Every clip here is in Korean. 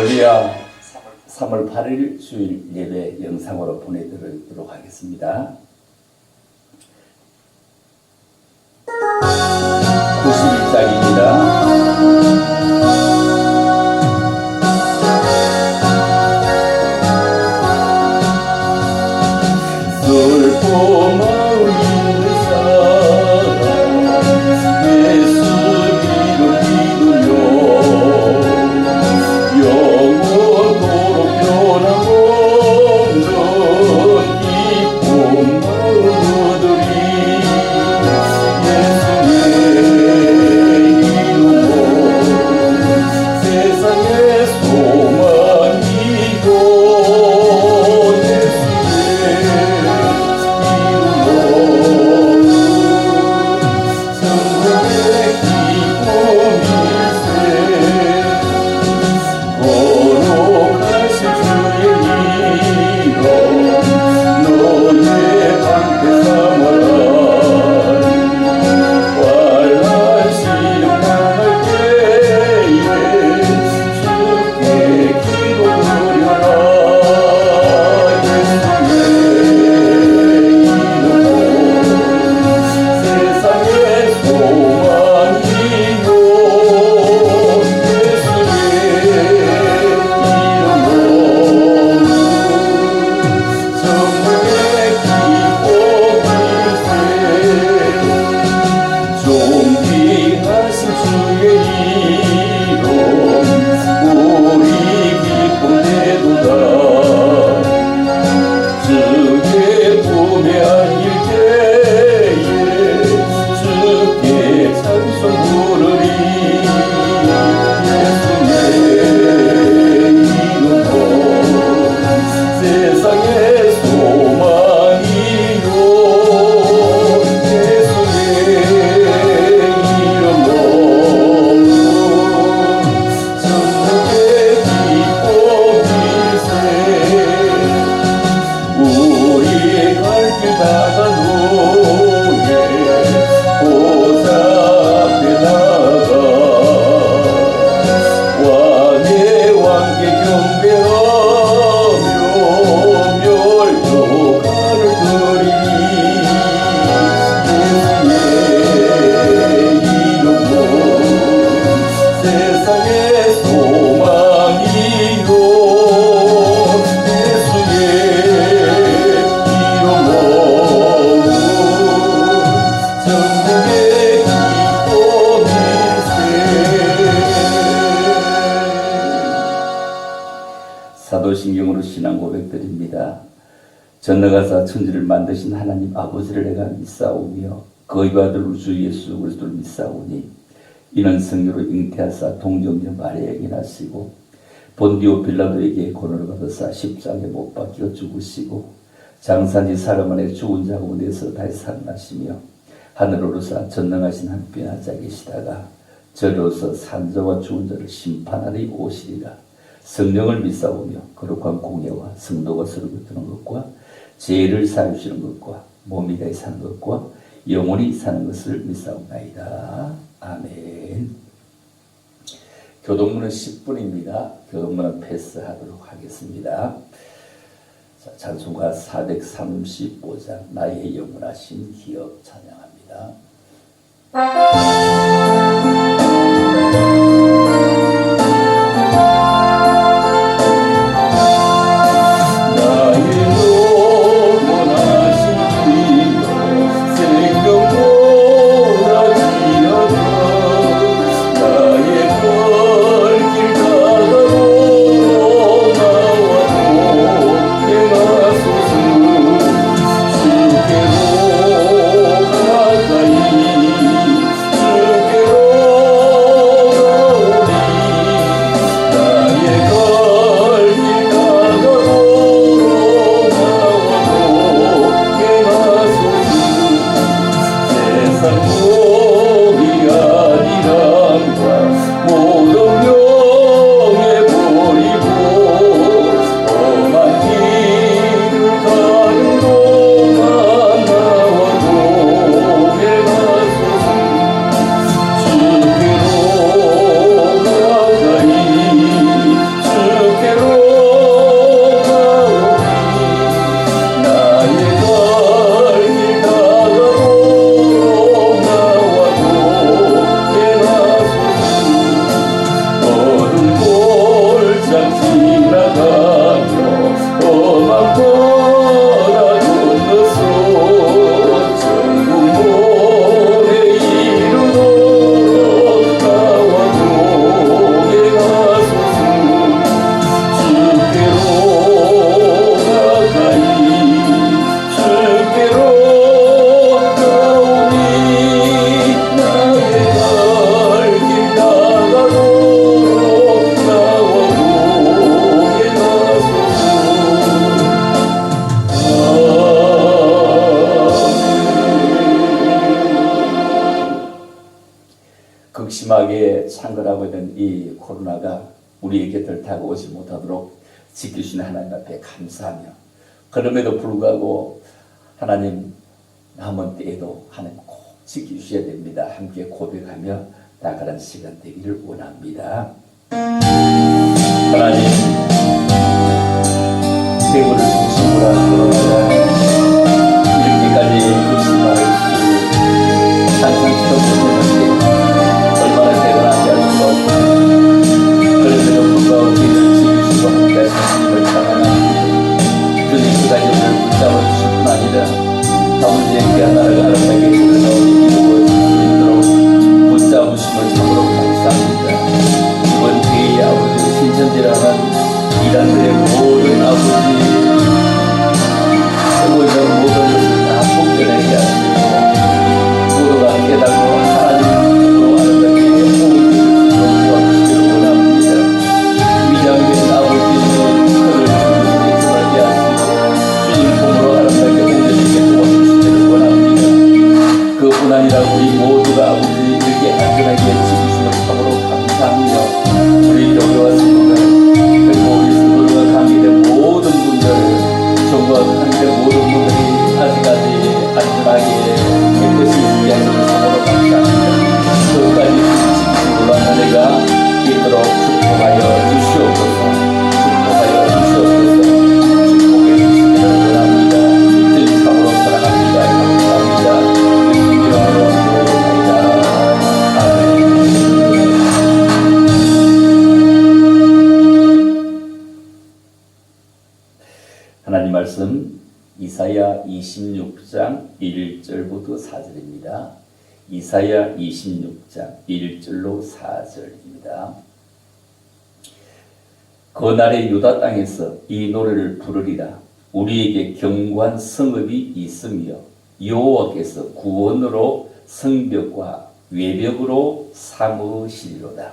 할렐루야. 3월 8일 주일 예배 영상으로 보내드리도록 하겠습니다. 91장입니다. 슬픔 마음 있는 사람 예수 믿으며 영원토록 변함없는 기쁨 마음들이 예수의 이름으로 세상의 소망이고 사도신경으로 신앙 고백드립니다. 전능하사 천지를 만드신 하나님 아버지를 내가 믿사오며 그의 아들 주 예수 그리스도를 믿사오니 이는 성령으로 잉태하사 동정녀 마리아에게 나시고 본디오 빌라도에게 고난을 받으사 십자가에 못 박혀 죽으시고 장사지 사흘 만에 죽은 자 가운데서 다시 살아나시며 하늘로서 전능하신 한편 앉아 계시다가 저로서 산자와 죽은 자를 심판하러 오시리라. 성령을 믿사오며 거룩한 공예와 성도가 서로 교통하는 것과 죄를 사하시는 것과 몸이 다시 사는 것과 영원히 사는 것을 믿사옵나이다. 아멘. 교동문은 10분입니다. 교동문은 패스하도록 하겠습니다. 자, 찬송가 435장 나의 영원하신 기업 찬양합니다. 주께로 가까이 창궐하고 있는 이 코로나가 우리의 곁을 타고 오지 못하도록 지키시는 하나님 앞에 감사하며, 그럼에도 불구하고 하나님 남은 때에도 하나님 꼭 지켜주셔야 됩니다. 함께 고백하며 나아가는 시간 되기를 원합니다. 하나님, 세월을 중심으로 한 코로나가 이렇게까지 극심할 수 상상치도 못했는데 얼마나 대단한지 알 수가 없습니다. 그런데도 불구하고 저희를 지키시고 함께 하신 주님을 찬양합니다. 주님 그 가정을 붙잡아 주실 뿐 아니라 아버지의 귀한 나라가 아름답게 흘러나오니 이루어질 수 있도록 붙잡으심을 참으로 감사합니다. 이번 기회에 아버지 신천지라는 이란들의 모든 아버지 세월이라는 모든 것을 다 복전하게 하시고 모두가 깨닫고 하나님으로 아름답게 호흡을 도와주시기를 원합니다. 위장된 아버지의 그를 주님으로 인정하게 하시고 주님 품으로 아름답게 옮겨지게 도와주시기를 원합니다. 그뿐 아니라 우리 모두가 아버지 이렇게 안전하게 지키심을 참으로 감사하며 우리 교회와 성도들 그리고 우리 성도들과 관계된 모든 분들, 정부와 관계된 모든 분들이 아직까지 안전하게 깨끗이 있게 하시는 참으로 감사합니다. 끝까지 지키신 놀라운 은혜가 있도록 축복하여 주시옵소서. 축복하여 주시옵소서. 축복해 주시기를 원합니다. 주님 참으로 사랑합니다. 감사합니다. 예수님 이름으로 기도하옵나이다. 아멘. 하나님 말씀 이사야 26장 1절부터 4절입니다. 이사야 26장 1절로 4절입니다. 그날에 유다 땅에서 이 노래를 부르리라. 우리에게 견고한 성읍이 있으며 여호와께서 구원으로 성벽과 외벽으로 삼으시리로다.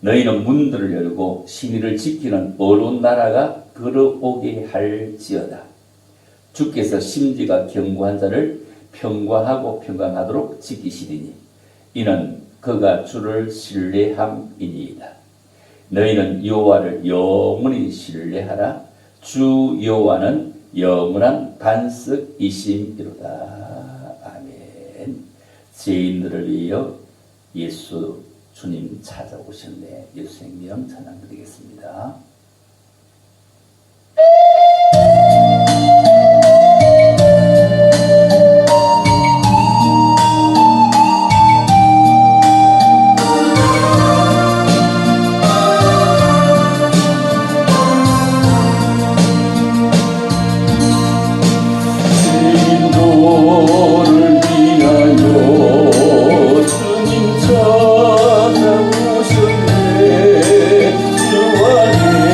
너희는 문들을 열고 신의를 지키는 어려운 나라가 들어오게 할지어다. 주께서 심지가 견고한 자를 평강하고 평강하도록 지키시리니 이는 그가 주를 신뢰함이니이다. 너희는 여호와를 영원히 신뢰하라. 주 여호와는 영원한 반석이심이로다. 아멘. 죄인들을 위하여 예수 주님 찾아오셨네. 예수 생명 찬양드리겠습니다. 주님 찾아오셨네. 주 안에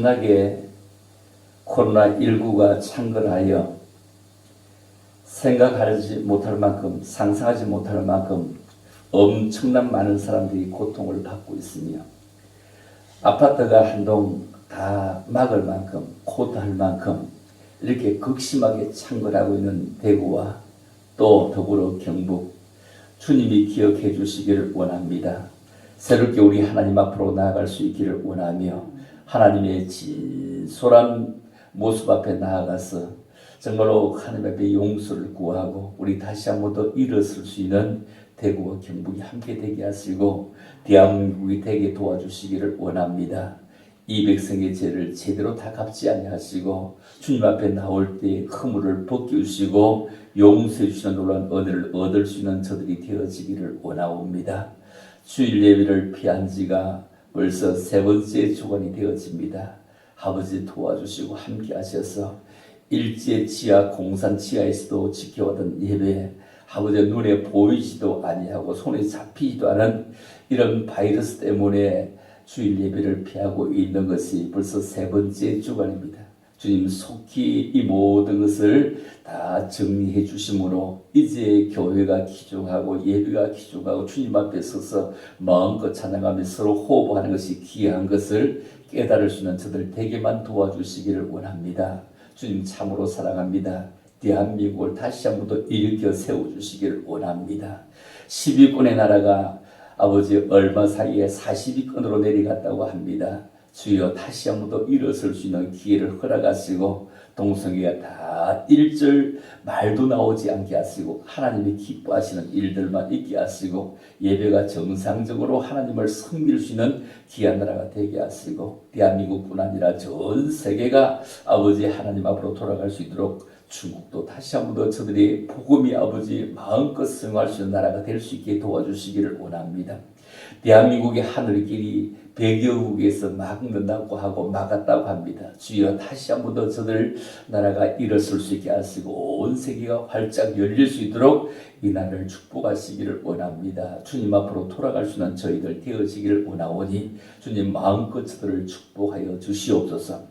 엄청나게 코로나19가 창궐하여 생각하지 못할 만큼, 상상하지 못할 만큼 엄청난 많은 사람들이 고통을 받고 있으며, 아파트가 한 동 다 막을 만큼, 코트할 만큼 이렇게 극심하게 창궐하고 있는 대구와 또 더불어 경북, 주님이 기억해 주시기를 원합니다. 새롭게 우리 하나님 앞으로 나아갈 수 있기를 원하며, 하나님의 진솔한 모습 앞에 나아가서 정말로 하나님 앞에 용서를 구하고 우리 다시 한 번 더 일어설 수 있는 대구와 경북이 함께 되게 하시고 대한민국이 되게 도와주시기를 원합니다. 이 백성의 죄를 제대로 다 갚지 아니하시고 주님 앞에 나올 때 허물을 벗겨주시고 용서해 주시는 놀라운 은혜를 얻을 수 있는 저들이 되어지기를 원하옵니다. 주일 예배를 피한 지가 벌써 세 번째 주간이 되어집니다. 아버지 도와주시고 함께 하셔서 일제 치하, 공산 치하에서도 지켜왔던 예배, 아버지 눈에 보이지도 아니하고 손에 잡히지도 않은 이런 바이러스 때문에 주일 예배를 피하고 있는 것이 벌써 세 번째 주간입니다. 주님 속히 이 모든 것을 다 정리해 주심으로 이제 교회가 귀중하고 예배가 귀중하고 주님 앞에 서서 마음껏 찬양하며 서로 호흡하는 것이 귀한 것을 깨달을 수 있는 저들 되게만 도와주시기를 원합니다. 주님 참으로 사랑합니다. 대한민국을 다시 한 번 더 일으켜 세워주시기를 원합니다. 12군의 나라가 아버지 얼마 사이에 40위권으로 내려갔다고 합니다. 주여 다시 한 번 더 일어설 수 있는 기회를 허락하시고 동성애가 다 일절 말도 나오지 않게 하시고 하나님이 기뻐하시는 일들만 있게 하시고 예배가 정상적으로 하나님을 섬길 수 있는 귀한 나라가 되게 하시고 대한민국뿐 아니라 전 세계가 아버지 하나님 앞으로 돌아갈 수 있도록 중국도 다시 한 번 더 저들이 복음이 아버지 마음껏 승화할 수 있는 나라가 될 수 있게 도와주시기를 원합니다. 대한민국의 하늘길이 100여국에서 막는다고 하고 막았다고 합니다. 주여 다시 한 번 더 저들 나라가 일어설 수 있게 하시고 온 세계가 활짝 열릴 수 있도록 이 나라를 축복하시기를 원합니다. 주님 앞으로 돌아갈 수 있는 저희들 되어지기를 원하오니 주님 마음껏 저들을 축복하여 주시옵소서.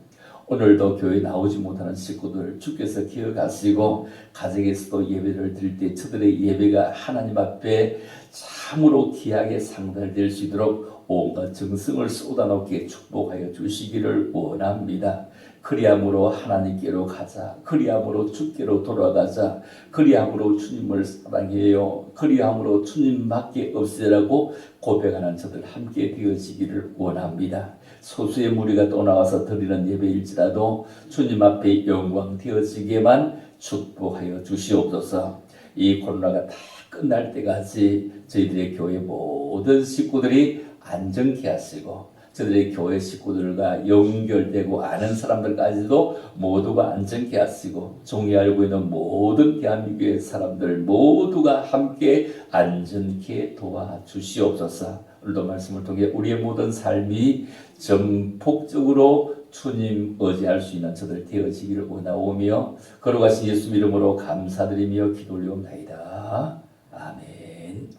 오늘도 교회 나오지 못하는 식구들 주께서 기억하시고 가정에서도 예배를 드릴 때 저들의 예배가 하나님 앞에 참으로 귀하게 상달될 수 있도록 온갖 정성을 쏟아놓게 축복하여 주시기를 원합니다. 그리함으로 하나님께로 가자. 그리함으로 주께로 돌아가자. 그리함으로 주님을 사랑해요. 그리함으로 주님밖에 없으라고 고백하는 저들 함께 되어지기를 원합니다. 소수의 무리가 또 나와서 드리는 예배일지라도 주님 앞에 영광 되어지게만 축복하여 주시옵소서. 이 코로나가 다 끝날 때까지 저희들의 교회 모든 식구들이 안정케 하시고 저들의 교회 식구들과 연결되고 아는 사람들까지도 모두가 안정케 하시고 종이 알고 있는 모든 대한민국의 사람들 모두가 함께 안전케 도와주시옵소서. 오늘도 말씀을 통해 우리의 모든 삶이 전폭적으로 주님 의지할 수 있는 저들 되어지기를 원하오며 걸어가신 예수 이름으로 감사드리며 기도 올리옵나이다. 아멘.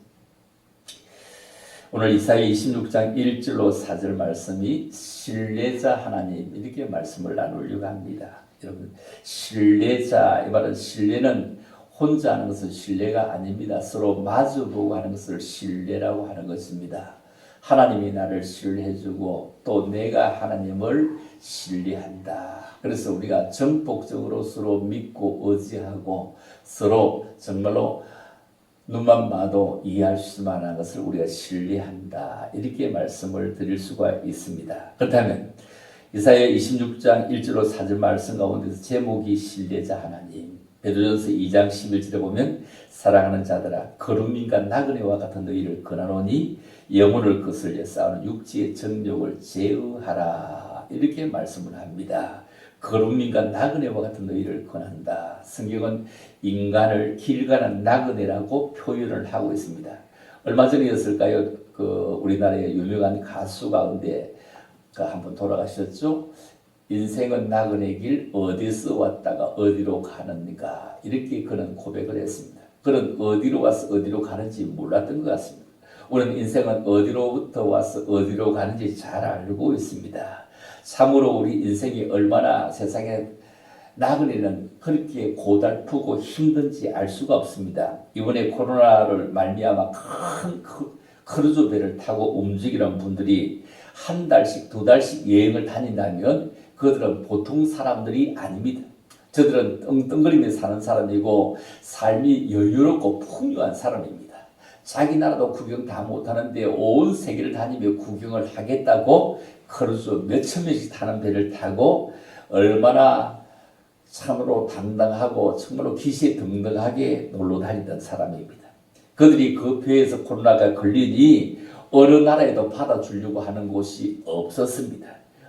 오늘 이사야 26장 1절로 4절 말씀이 신뢰자 하나님 이렇게 말씀을 나누려고 합니다. 여러분 신뢰자 이 말은 신뢰는 혼자 하는 것은 신뢰가 아닙니다. 서로 마주보고 하는 것을 신뢰라고 하는 것입니다. 하나님이 나를 신뢰해주고 또 내가 하나님을 신뢰한다. 그래서 우리가 전폭적으로 서로 믿고 의지하고 서로 정말로 눈만 봐도 이해할 수 만한 것을 우리가 신뢰한다. 이렇게 말씀을 드릴 수가 있습니다. 그렇다면 이사야 26장 1절로 4절 말씀 가운데서 제목이 신뢰자 하나님. 베드로전서 2장 11절에 보면 사랑하는 자들아 거룩민과 나그네와 같은 너희를 권하노니 영혼을 거슬려 싸우는 육지의 정욕을 제어하라. 이렇게 말씀을 합니다. 거룩민과 나그네와 같은 너희를 권한다. 성경은 인간을 길 가는 나그네라고 표현을 하고 있습니다. 얼마 전이었을까요? 우리나라의 유명한 가수 가운데 한번 돌아가셨죠? 인생은 나그네 길 어디서 왔다가 어디로 가는가 이렇게 그는 고백을 했습니다. 그는 어디로 와서 어디로 가는지 몰랐던 것 같습니다. 우리는 인생은 어디로부터 와서 어디로 가는지 잘 알고 있습니다. 참으로 우리 인생이 얼마나 세상에 나그네는 그렇게 고달프고 힘든지 알 수가 없습니다. 이번에 코로나를 말미암아 큰 크루즈 배를 타고 움직이는 분들이 한 달씩 두 달씩 여행을 다닌다면 그들은 보통 사람들이 아닙니다. 저들은 떵떵거리며 사는 사람이고 삶이 여유롭고 풍요한 사람입니다. 자기 나라도 구경 다 못하는데 온 세계를 다니며 구경을 하겠다고 크루즈 몇천 명씩 타는 배를 타고 얼마나 참으로 당당하고 정말로 기시등등하게 놀러 다니던 사람입니다. 그들이 그 배에서 코로나가 걸리니 어느 나라에도 받아주려고 하는 곳이 없었습니다.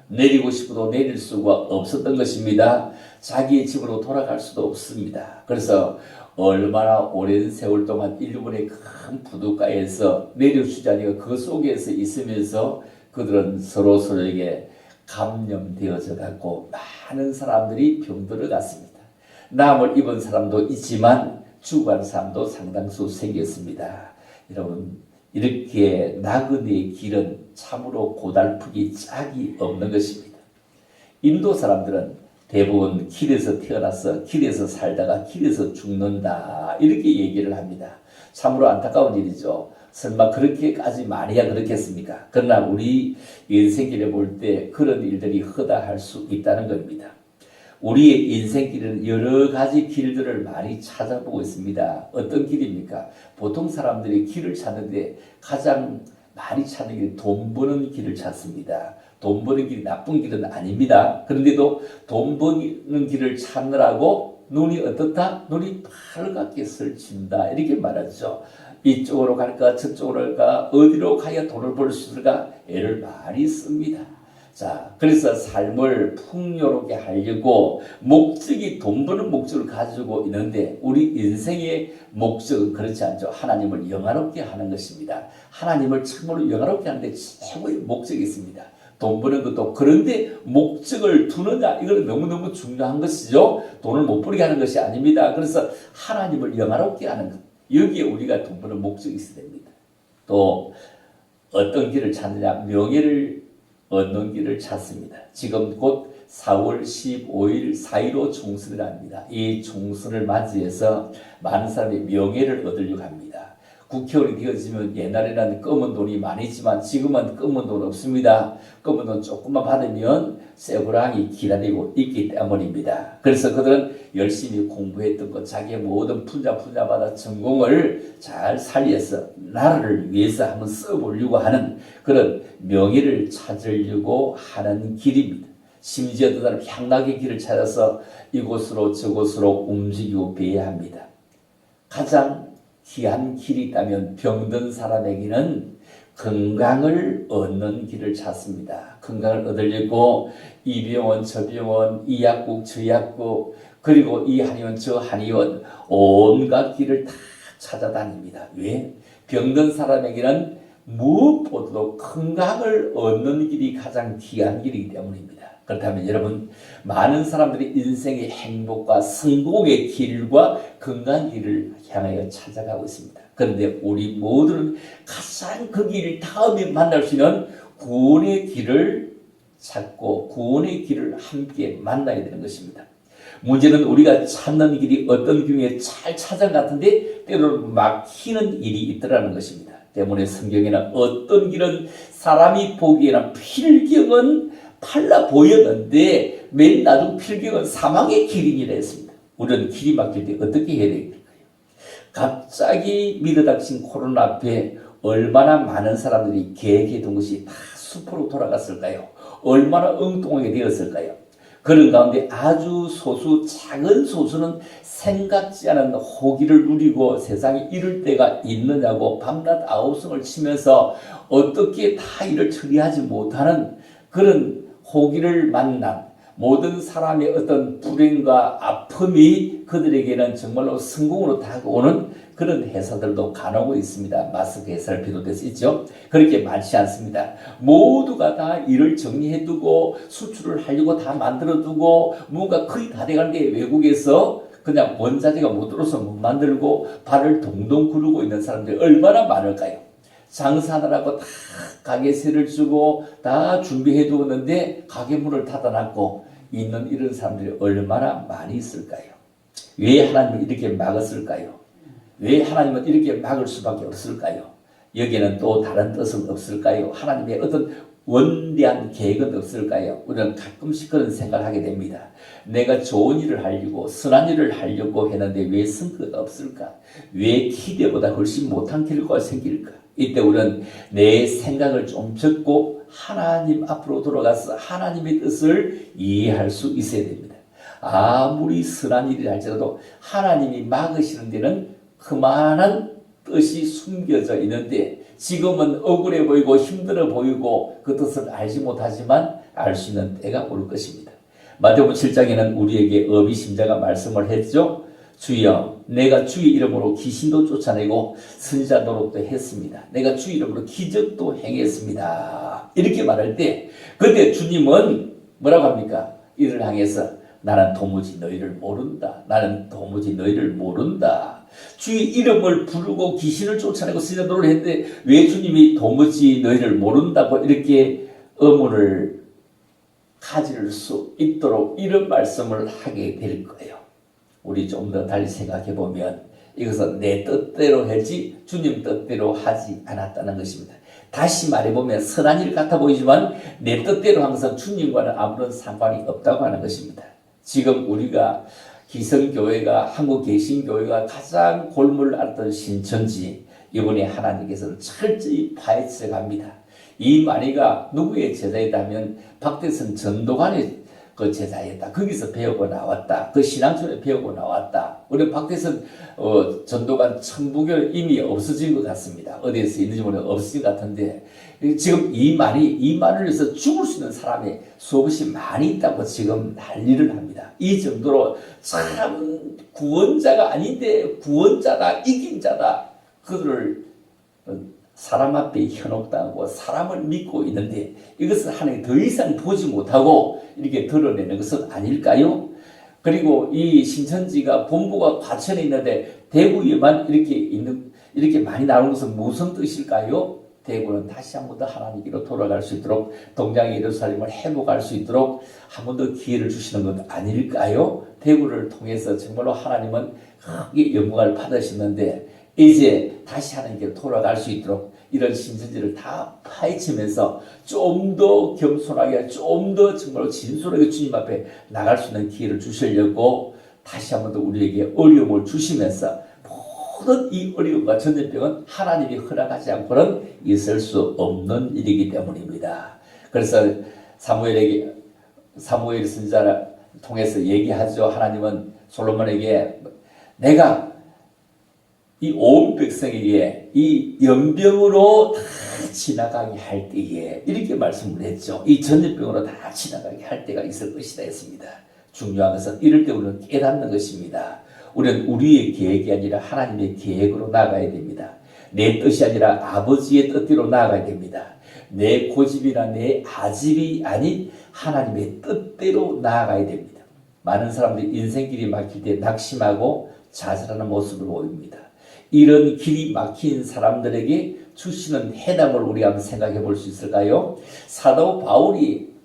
내리고 싶어도 내릴 수가 없었던 것입니다. 자기의 집으로 돌아갈 수도 없습니다. 그래서 얼마나 오랜 세월 동안 일본의 큰 부둣가에서 내려주자니까 그 속에서 있으면서 그들은 서로서로에게 감염되어져 갖고 많은 사람들이 병들어 갔습니다. 남을 입은 사람도 있지만 죽어가는 사람도 상당수 생겼습니다. 여러분, 이렇게 나그네의 길은 참으로 고달프기 짝이 없는 것입니다. 인도 사람들은 대부분 길에서 태어나서 길에서 살다가 길에서 죽는다 이렇게 얘기를 합니다. 참으로 안타까운 일이죠. 설마 그렇게까지 많이야 그렇겠습니까? 그러나 우리 인생길에 볼 때 그런 일들이 허다할 수 있다는 겁니다. 우리의 인생길은 여러 가지 길들을 많이 찾아보고 있습니다. 어떤 길입니까? 보통 사람들이 길을 찾는데 가장 많이 찾는 길이 돈 버는 길을 찾습니다. 돈 버는 길이 나쁜 길은 아닙니다. 그런데도 돈 버는 길을 찾느라고 눈이 어떻다? 눈이 파랗게 설친다 이렇게 말하죠. 이쪽으로 갈까 저쪽으로 갈까 어디로 가야 돈을 벌 수 있을까 애를 많이 씁니다. 자, 그래서 삶을 풍요롭게 하려고 목적이 돈 버는 목적을 가지고 있는데 우리 인생의 목적은 그렇지 않죠. 하나님을 영화롭게 하는 것입니다. 하나님을 참으로 영화롭게 하는데 최고의 목적이 있습니다. 돈 버는 것도 그런데 목적을 두느냐 이건 너무너무 중요한 것이죠. 돈을 못 벌게 하는 것이 아닙니다. 그래서 하나님을 영화롭게 하는 것 여기에 우리가 돈 버는 목적이 있어야 됩니다. 또 어떤 길을 찾느냐 명예를 얻는 길을 찾습니다. 지금 곧 4월 15일 4.15 총선을 합니다. 이 총선을 맞이해서 많은 사람이 명예를 얻으려고 합니다. 국회의원이 되어지면 옛날에는 검은 돈이 많이 있지만 지금은 검은 돈 없습니다. 검은 돈 조금만 받으면 쇠고랑이 기다리고 있기 때문입니다. 그래서 그들은 열심히 공부했던 것 자기의 모든 푼자마다 전공을 잘 살려서 나라를 위해서 한번 써보려고 하는 그런 명예를 찾으려고 하는 길입니다. 심지어 어떤 사람 향락의 길을 찾아서 이곳으로 저곳으로 움직이고 배야 합니다. 가장 귀한 길이 있다면 병든 사람에게는 건강을 얻는 길을 찾습니다. 건강을 얻으려고 이 병원 저 병원 이 약국 저 약국 그리고 이 한의원 저 한의원 온갖 길을 다 찾아다닙니다. 왜? 병든 사람에게는 무엇보다도 건강을 얻는 길이 가장 귀한 길이기 때문입니다. 그렇다면 여러분 많은 사람들이 인생의 행복과 성공의 길과 건강의 길을 향하여 찾아가고 있습니다. 그런데 우리 모두는 가장 그 길 다음에 만날 수 있는 구원의 길을 찾고 구원의 길을 함께 만나야 되는 것입니다. 문제는 우리가 찾는 길이 어떤 경우에 잘 찾은 것 같은데 때로는 막히는 일이 있더라는 것입니다. 때문에 성경에는 어떤 길은 사람이 보기에는 필경은 팔라 보였는데 맨 나중 필경은 사망의 길이니라 했습니다. 우리는 길이 막힐 때 어떻게 해야 될까요? 갑자기 밀어닥친 코로나 앞에 얼마나 많은 사람들이 계획해둔 것이 다 숲으로 돌아갔을까요? 얼마나 엉뚱하게 되었을까요? 그런 가운데 아주 소수 작은 소수는 생각지 않은 호기를 누리고 세상에 이럴 때가 있느냐고 밤낮 아우성을 치면서 어떻게 다 일을 처리하지 못하는 그런 호기를 만난 모든 사람의 어떤 불행과 아픔이 그들에게는 정말로 성공으로 다가오는 그런 회사들도 간혹 있습니다. 마스크 회사를 비롯해서 있죠. 그렇게 많지 않습니다. 모두가 다 일을 정리해두고 수출을 하려고 다 만들어두고 뭔가 거의 다 돼가는데 외국에서 그냥 원자재가 못 들어서 못 만들고 발을 동동 구르고 있는 사람들이 얼마나 많을까요? 장사하느라고 다 가게세를 주고 다 준비해 두었는데 가게 문을 닫아놨고 있는 이런 사람들이 얼마나 많이 있을까요? 왜 하나님은 이렇게 막았을까요? 왜 하나님은 이렇게 막을 수밖에 없을까요? 여기에는 또 다른 뜻은 없을까요? 하나님의 어떤 원대한 계획은 없을까요? 우리는 가끔씩 그런 생각을 하게 됩니다. 내가 좋은 일을 하려고 선한 일을 하려고 했는데 왜 성과가 없을까? 왜 기대보다 훨씬 못한 결과가 생길까? 이때 우리는 내 생각을 좀 적고 하나님 앞으로 돌아가서 하나님의 뜻을 이해할 수 있어야 됩니다. 아무리 선한 일을 할지라도 하나님이 막으시는 데는 그만한 뜻이 숨겨져 있는데 지금은 억울해 보이고 힘들어 보이고 그 뜻을 알지 못하지만 알 수 있는 때가 올 것입니다. 마태복음 7장에는 우리에게 어비심자가 말씀을 했죠. 주여, 내가 주의 이름으로 귀신도 쫓아내고 선지자 노릇도 했습니다. 내가 주의 이름으로 기적도 행했습니다. 이렇게 말할 때 그때 주님은 뭐라고 합니까? 이를 향해서 나는 도무지 너희를 모른다. 나는 도무지 너희를 모른다. 주의 이름을 부르고 귀신을 쫓아내고 선지자 노릇을 했는데 왜 주님이 도무지 너희를 모른다고 이렇게 의문을 가질 수 있도록 이런 말씀을 하게 될 거예요. 우리 좀 더 달리 생각해 보면 이것은 내 뜻대로 했지 주님 뜻대로 하지 않았다는 것입니다. 다시 말해보면 선한 일 같아 보이지만 내 뜻대로 한 것은 주님과는 아무런 상관이 없다고 하는 것입니다. 지금 우리가 기성교회가 한국 개신교회가 가장 골물 앓던 신천지 이번에 하나님께서는 철저히 파헤쳐 갑니다. 이 마리가 누구의 제자이다면 박대선 전도관의 그 제자였다. 거기서 배우고 나왔다. 그 신앙촌에 배우고 나왔다. 우리 박대선 전도관 천부교 이미 없어진 것 같습니다. 어디에서 있는지 모르겠는데 없어진 것 같은데 지금 이 말을 위해서 죽을 수 있는 사람이 수없이 많이 있다고 지금 난리를 합니다. 이 정도로 참 구원자가 아닌데 구원자다, 이긴 자다. 그들을 사람 앞에 현혹당하고 사람을 믿고 있는데 이것을 하나님이 더 이상 보지 못하고 이렇게 드러내는 것은 아닐까요? 그리고 이 신천지가 본부가 과천에 있는데 대구에만 이렇게 많이 나오는 것은 무슨 뜻일까요? 대구는 다시 한 번 더 하나님께로 돌아갈 수 있도록 동양의 예루살렘을 회복할 수 있도록 한 번 더 기회를 주시는 것 아닐까요? 대구를 통해서 정말로 하나님은 크게 영광을 받으셨는데 이제 다시 하나님께 돌아갈 수 있도록 이런 신천지를 다 파헤치면서 좀 더 겸손하게 좀 더 정말로 진솔하게 주님 앞에 나갈 수 있는 기회를 주시려고 다시 한 번 더 우리에게 어려움을 주시면서 모든 이 어려움과 전염병은 하나님이 허락하지 않고는 있을 수 없는 일이기 때문입니다. 그래서 사무엘 선지자를 통해서 얘기하죠. 하나님은 솔로몬에게 내가 이 온 백성에게 이 연병으로 다 지나가게 할 때에 이렇게 말씀을 했죠. 이 전염병으로 다 지나가게 할 때가 있을 것이다 했습니다. 중요한 것은 이럴 때 우리는 깨닫는 것입니다. 우리는 우리의 계획이 아니라 하나님의 계획으로 나아가야 됩니다. 내 뜻이 아니라 아버지의 뜻대로 나아가야 됩니다. 내 고집이나 내 아집이 아닌 하나님의 뜻대로 나아가야 됩니다. 많은 사람들이 인생길이 막힐 때 낙심하고 좌절하는 모습을 보입니다. 이런 길이 막힌 사람들에게 주시는 해답을 우리가 한번 생각해 볼 수 있을까요? 사도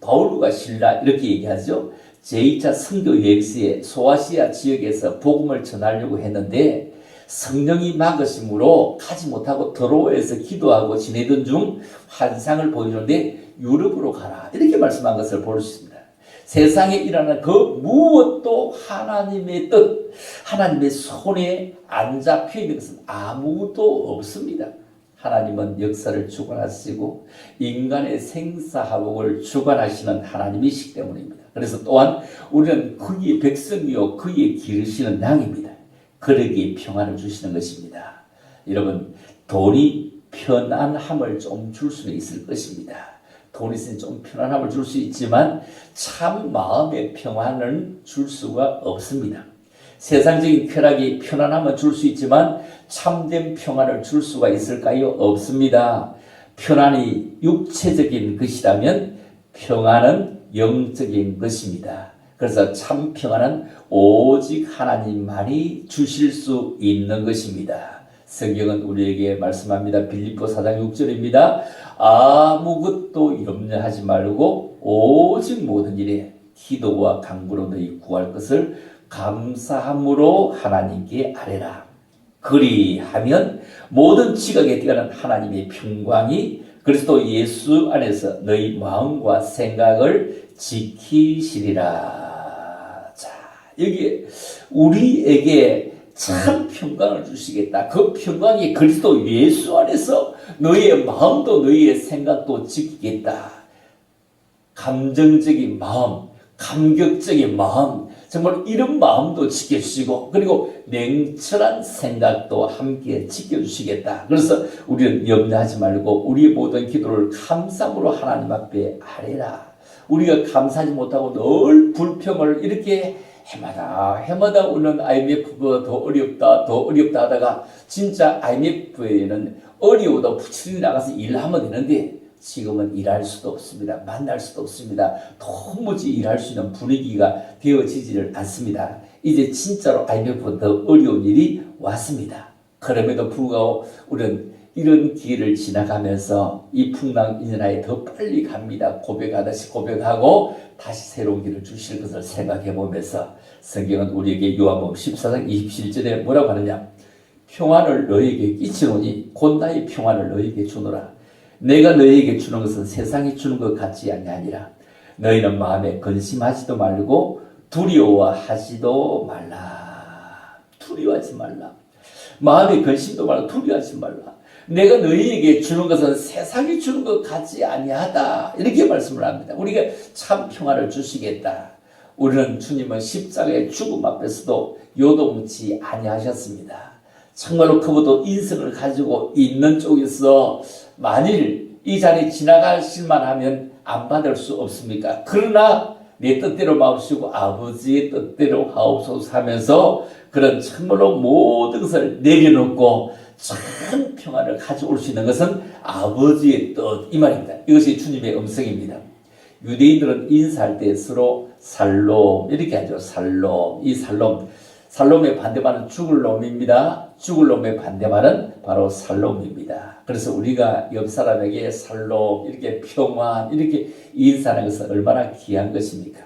바울과 실라 이렇게 얘기하죠. 제2차 선교 여행시에 소아시아 지역에서 복음을 전하려고 했는데 성령이 막으심으로 가지 못하고 더로에서 기도하고 지내던 중 환상을 보이는데 유럽으로 가라 이렇게 말씀한 것을 볼 수 있습니다. 세상에 일어나는 그 무엇도 하나님의 뜻, 하나님의 손에 안 잡혀 있는 것은 아무도 없습니다. 하나님은 역사를 주관하시고 인간의 생사화복을 주관하시는 하나님이시기 때문입니다. 그래서 또한 우리는 그의 백성이요 그의 기르시는 양입니다. 그러기에 평안을 주시는 것입니다. 여러분 돈이 편안함을 좀 줄 수는 있을 것입니다. 돈이 있으니 좀 편안함을 줄 수 있지만 참 마음의 평안을 줄 수가 없습니다. 세상적인 쾌락이 편안함을 줄 수 있지만 참된 평안을 줄 수가 있을까요? 없습니다. 평안이 육체적인 것이라면 평안은 영적인 것입니다. 그래서 참 평안은 오직 하나님만이 주실 수 있는 것입니다. 성경은 우리에게 말씀합니다. 빌립보 4장 6절입니다. 아무것도 염려하지 말고 오직 모든 일에 기도와 간구로 너희 구할 것을 감사함으로 하나님께 아뢰라. 그리하면 모든 지각에 뛰어난 하나님의 평강이 그리스도 예수 안에서 너희 마음과 생각을 지키시리라. 자, 여기 우리에게 참 평강을 주시겠다. 그 평강이 그리스도 예수 안에서 너희의 마음도 너희의 생각도 지키겠다. 감정적인 마음, 감격적인 마음, 정말 이런 마음도 지켜주시고 그리고 냉철한 생각도 함께 지켜주시겠다. 그래서 우리는 염려하지 말고 우리의 모든 기도를 감사함으로 하나님 앞에 아뢰라. 우리가 감사하지 못하고 늘 불평을 이렇게 해마다 오는 IMF보다 더 어렵다 하다가 진짜 IMF에는 어려워도 부지런히 나가서 일하면 되는데 지금은 일할 수도 없습니다. 만날 수도 없습니다. 도무지 일할 수 있는 분위기가 되어지지를 않습니다. 이제 진짜로 IMF보다 더 어려운 일이 왔습니다. 그럼에도 불구하고 우리는 이런 기회를 지나가면서 이 풍랑 인연하에 더 빨리 갑니다. 고백하듯이 고백하고 다시 새로운 길을 주실 것을 생각해 보면서 성경은 우리에게 요한복음 14장 27절에 뭐라고 하느냐? 평안을 너희에게 끼치노니 곧 나의 평안을 너희에게 주노라. 내가 너희에게 주는 것은 세상이 주는 것 같지 아니하니라. 너희는 마음에 근심하지도 말고 두려워하지도 말라. 두려워하지 말라. 마음에 근심도 말고 두려워하지 말라. 내가 너희에게 주는 것은 세상이 주는 것 같지 아니하다. 이렇게 말씀을 합니다. 우리가 참 평안을 주시겠다. 우리는 주님은 십자가의 죽음 앞에서도 요동치 아니하셨습니다. 정말로 그분도 인성을 가지고 있는 쪽에서 만일 이 자리 지나가실만 하면 안 받을 수 없습니까? 그러나 내 뜻대로 마옵시고 아버지의 뜻대로 하옵소서 하면서 그런 참으로 모든 것을 내려놓고 참 평안을 가져올 수 있는 것은 아버지의 뜻 이 말입니다. 이것이 주님의 음성입니다. 유대인들은 인사할 때 서로 살롬 이렇게 하죠. 살롬. 이 살롬의 반대말은 죽을 놈입니다. 죽을 놈의 반대말은 바로 살롬입니다. 그래서 우리가 옆 사람에게 살롬 이렇게 평안 이렇게 인사하는 것은 얼마나 귀한 것입니까?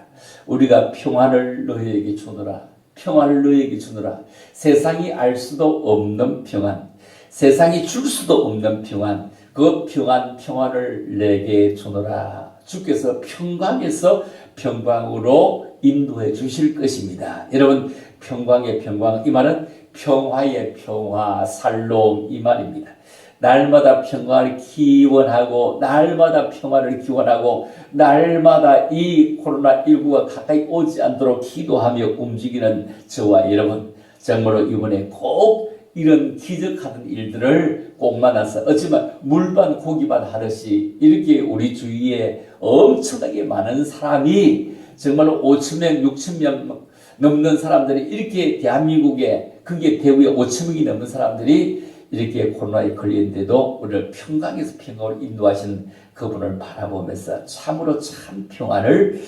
우리가 평안을 너희에게 주노라. 평안을 너희에게 주노라. 세상이 알 수도 없는 평안, 세상이 줄 수도 없는 평안, 그 평안을 내게 주노라. 주께서 평강에서 평강으로 인도해 주실 것입니다. 여러분, 평강의 평강, 이 말은 평화의 평화, 살롬 이 말입니다. 날마다 평화를 기원하고 날마다 평화를 기원하고 날마다 이 코로나19가 가까이 오지 않도록 기도하며 움직이는 저와 여러분, 정말로 이번에 꼭 이런 기적하는 일들을 꼭 만나서 어쩌면 물반 고기반 하듯이 이렇게 우리 주위에 엄청나게 많은 사람이 정말로 5,000명, 6,000명 넘는 사람들이 이렇게 대한민국에 그게 대구에 5,000명이 넘는 사람들이 이렇게 코로나에 걸렸는데도 우리를 평강에서 평강으로 인도하시는 그분을 바라보면서 참으로 참 평안을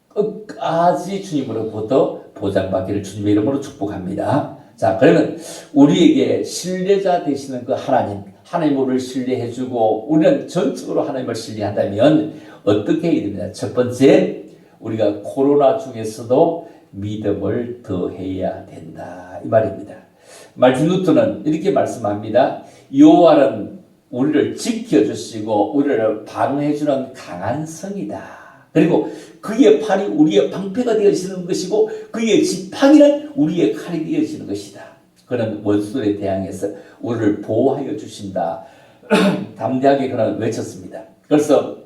끝까지 주님으로부터 보장받기를 주님의 이름으로 축복합니다. 자, 그러면 우리에게 신뢰자 되시는 그 하나님 우리를 신뢰해주고 우리는 전적으로 하나님을 신뢰한다면 어떻게 해야 됩니까? 첫 번째, 우리가 코로나 중에서도 믿음을 더해야 된다 이 말입니다. 말틴 루터는 이렇게 말씀합니다. 여호와는 우리를 지켜주시고 우리를 방어해주는 강한 성이다. 그리고 그의 팔이 우리의 방패가 되어지는 것이고 그의 지팡이는 우리의 칼이 되어지는 것이다. 그는 원수들에 대항해서 우리를 보호하여 주신다. 담대하게 그는 외쳤습니다. 그래서